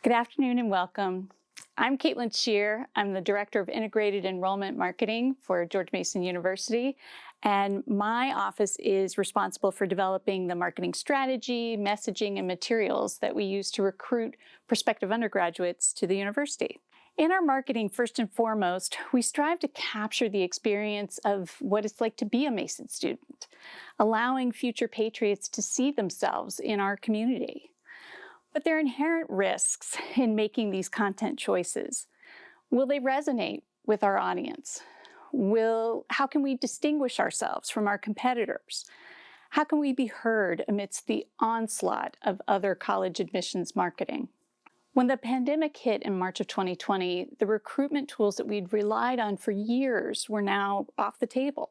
Good afternoon and welcome. I'm Caitlin Shear. I'm the Director of Integrated Enrollment Marketing for George Mason University, and my office is responsible for developing the marketing strategy, messaging, and materials that we use to recruit prospective undergraduates to the university. In our marketing, first and foremost, we strive to capture the experience of what it's like to be a Mason student, allowing future patriots to see themselves in our community. But there are inherent risks in making these content choices. Will they resonate with our audience? How can we distinguish ourselves from our competitors? How can we be heard amidst the onslaught of other college admissions marketing? When the pandemic hit in March of 2020, the recruitment tools that we'd relied on for years were now off the table.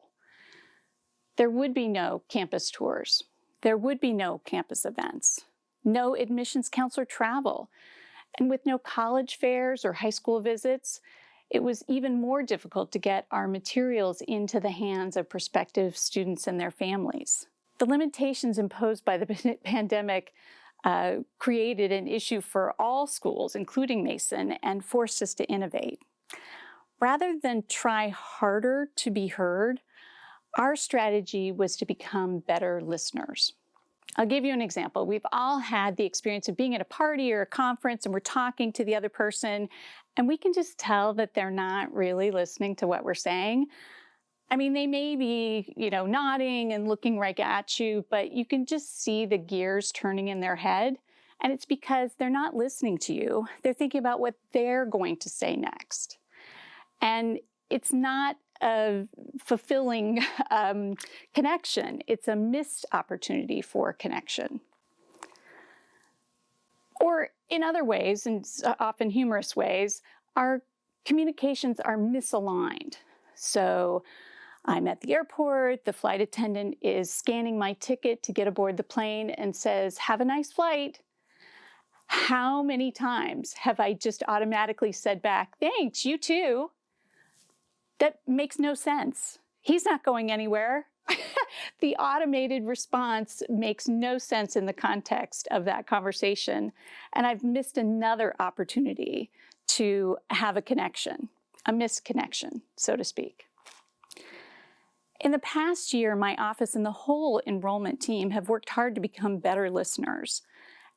There would be no campus tours. There would be no campus events. No admissions counselor travel. And with no college fairs or high school visits, it was even more difficult to get our materials into the hands of prospective students and their families. The limitations imposed by the pandemic created an issue for all schools, including Mason, and forced us to innovate. Rather than try harder to be heard, our strategy was to become better listeners. I'll give you an example. We've all had the experience of being at a party or a conference and we're talking to the other person and we can just tell that they're not really listening to what we're saying. I mean, they may be, nodding and looking right at you, but you can just see the gears turning in their head. And it's because they're not listening to you. They're thinking about what they're going to say next. And it's not a fulfilling connection. It's a missed opportunity for connection. Or in other ways, and often humorous ways, our communications are misaligned. So I'm at the airport, the flight attendant is scanning my ticket to get aboard the plane and says, "Have a nice flight." How many times have I just automatically said back, "Thanks, you too"? That makes no sense. He's not going anywhere. The automated response makes no sense in the context of that conversation. And I've missed another opportunity to have a connection, a missed connection, so to speak. In the past year, my office and the whole enrollment team have worked hard to become better listeners.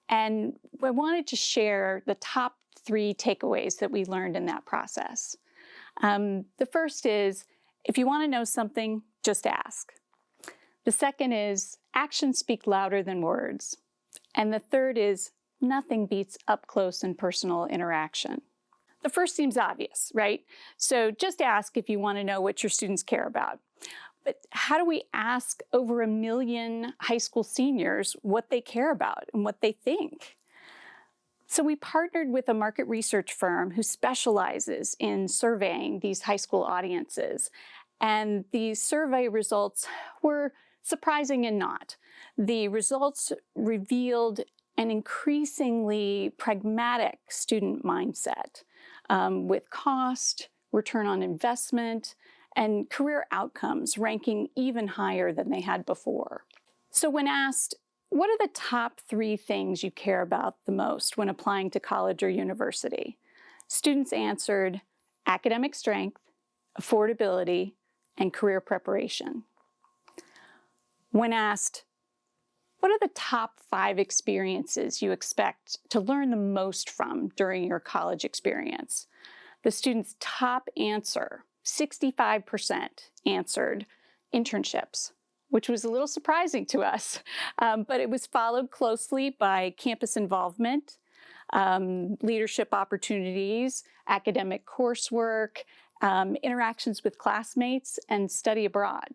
And I wanted to share the top 3 takeaways that we learned in that process. The first is, if you want to know something, just ask. The second is, actions speak louder than words. And the third is, nothing beats up close and personal interaction. The first seems obvious, right? So just ask if you want to know what your students care about. But how do we ask over 1 million high school seniors what they care about and what they think? So we partnered with a market research firm who specializes in surveying these high school audiences. And the survey results were surprising and not. The results revealed an increasingly pragmatic student mindset with cost, return on investment, and career outcomes ranking even higher than they had before. So when asked, what are the top 3 things you care about the most when applying to college or university? Students answered academic strength, affordability, and career preparation. When asked, what are the top 5 experiences you expect to learn the most from during your college experience? The students' top answer, 65%, answered internships, which was a little surprising to us, but it was followed closely by campus involvement, leadership opportunities, academic coursework, interactions with classmates, and study abroad.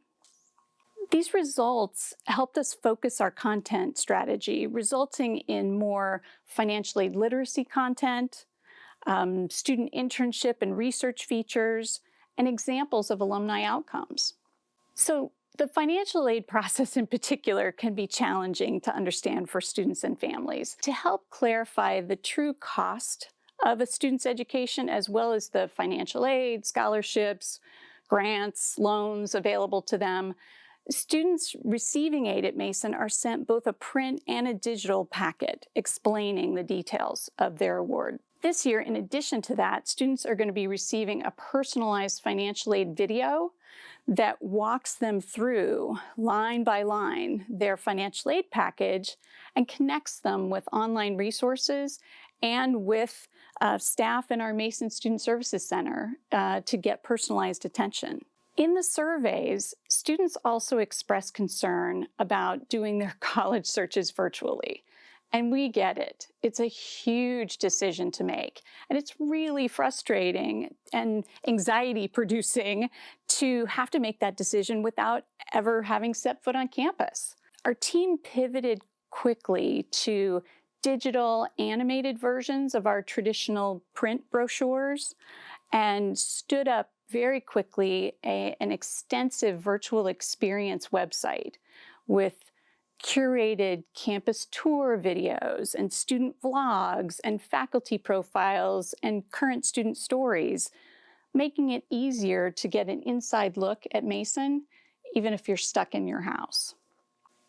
These results helped us focus our content strategy, resulting in more financial aid literacy content, student internship and research features, and examples of alumni outcomes. So the financial aid process in particular can be challenging to understand for students and families. To help clarify the true cost of a student's education, as well as the financial aid, scholarships, grants, loans available to them, Students receiving aid at Mason are sent both a print and a digital packet explaining the details of their award. This year, in addition to that, students are going to be receiving a personalized financial aid video that walks them through, line by line, their financial aid package and connects them with online resources and with staff in our Mason Student Services Center to get personalized attention. In the surveys, students also express concern about doing their college searches virtually. And we get it. It's a huge decision to make. And it's really frustrating and anxiety-producing to have to make that decision without ever having set foot on campus. Our team pivoted quickly to digital animated versions of our traditional print brochures and stood up very quickly an extensive virtual experience website with curated campus tour videos and student vlogs and faculty profiles and current student stories, making it easier to get an inside look at Mason, even if you're stuck in your house.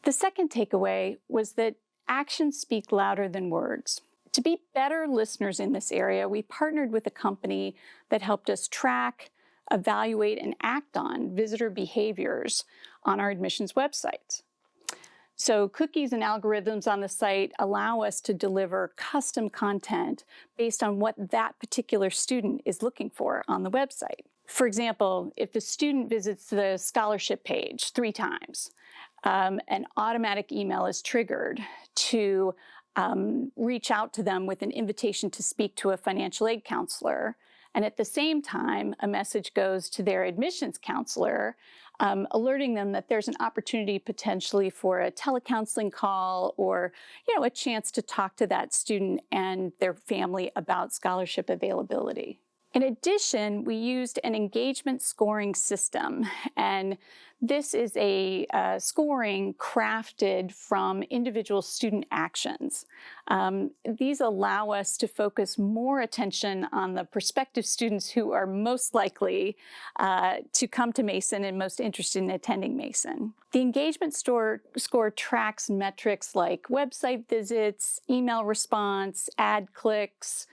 The second takeaway was that actions speak louder than words. To be better listeners in this area, we partnered with a company that helped us track, evaluate, and act on visitor behaviors on our admissions website. So cookies and algorithms on the site allow us to deliver custom content based on what that particular student is looking for on the website. For example, if the student visits the scholarship page 3 times, an automatic email is triggered to reach out to them with an invitation to speak to a financial aid counselor. And at the same time, a message goes to their admissions counselor, alerting them that there's an opportunity potentially for a telecounseling call or, a chance to talk to that student and their family about scholarship availability. In addition, we used an engagement scoring system, and this is a scoring crafted from individual student actions. These allow us to focus more attention on the prospective students who are most likely to come to Mason and most interested in attending Mason. The engagement score tracks metrics like website visits, email response, ad clicks,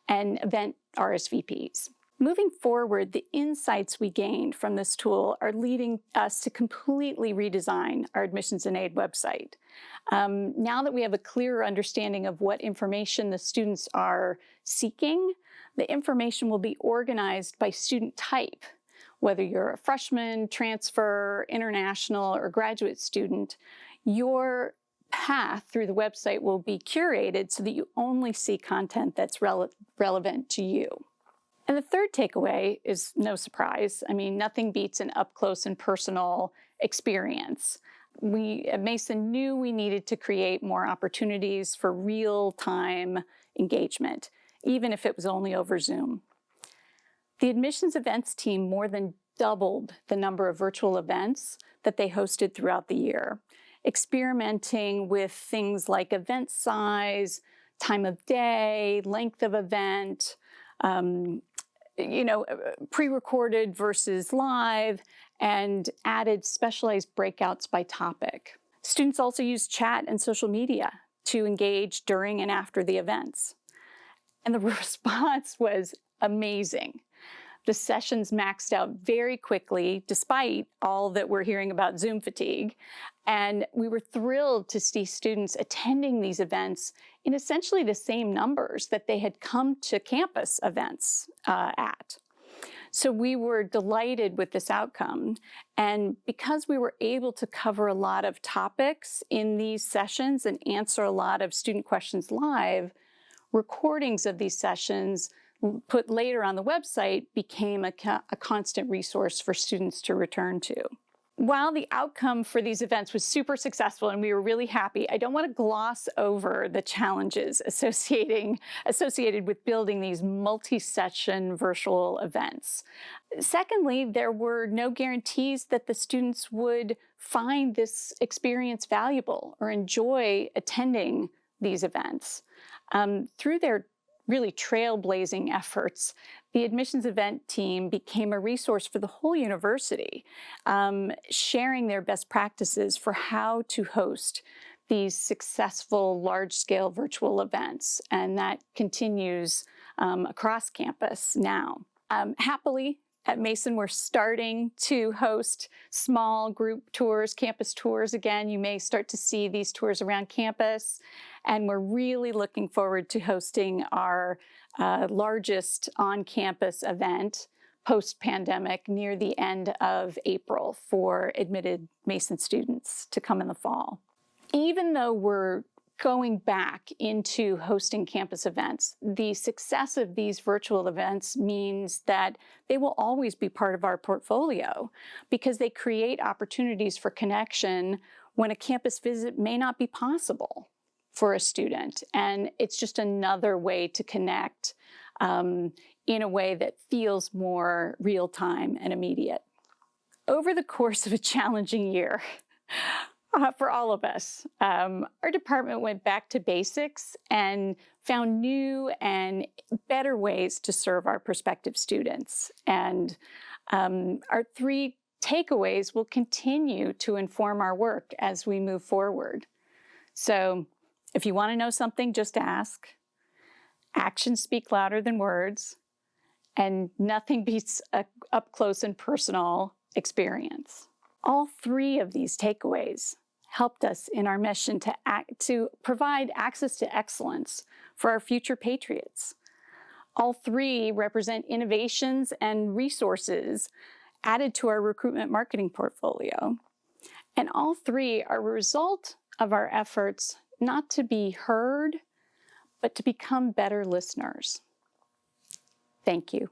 and event RSVPs. Moving forward, the insights we gained from this tool are leading us to completely redesign our admissions and aid website. Now that we have a clearer understanding of what information the students are seeking, the information will be organized by student type. Whether you're a freshman, transfer, international, or graduate student, your path through the website will be curated so that you only see content that's relevant to you. And the third takeaway is no surprise. Nothing beats an up-close and personal experience. We at Mason knew we needed to create more opportunities for real-time engagement, even if it was only over Zoom. The admissions events team more than doubled the number of virtual events that they hosted throughout the year, experimenting with things like event size, time of day, length of event, pre-recorded versus live, and added specialized breakouts by topic. Students also used chat and social media to engage during and after the events. And the response was amazing. The sessions maxed out very quickly, despite all that we're hearing about Zoom fatigue. And we were thrilled to see students attending these events in essentially the same numbers that they had come to campus events at. So we were delighted with this outcome. And because we were able to cover a lot of topics in these sessions and answer a lot of student questions live, recordings of these sessions put later on the website became a constant resource for students to return to. While the outcome for these events was super successful and we were really happy, I don't want to gloss over the challenges associated with building these multi-session virtual events. Secondly, there were no guarantees that the students would find this experience valuable or enjoy attending these events. Through their really trailblazing efforts, the admissions event team became a resource for the whole university, sharing their best practices for how to host these successful large-scale virtual events. And that continues across campus now. Happily, at Mason, we're starting to host small group tours, campus tours again. You may start to see these tours around campus. And we're really looking forward to hosting our largest on-campus event post-pandemic near the end of April for admitted Mason students to come in the fall. Even though we're going back into hosting campus events, the success of these virtual events means that they will always be part of our portfolio because they create opportunities for connection when a campus visit may not be possible for a student. And it's just another way to connect in a way that feels more real-time and immediate. Over the course of a challenging year, for all of us, our department went back to basics and found new and better ways to serve our prospective students. And our 3 takeaways will continue to inform our work as we move forward. So if you want to know something, just ask. Actions speak louder than words. And nothing beats a up-close and personal experience. All 3 of these takeaways helped us in our mission to provide access to excellence for our future patriots. All 3 represent innovations and resources added to our recruitment marketing portfolio. And all 3 are a result of our efforts not to be heard, but to become better listeners. Thank you.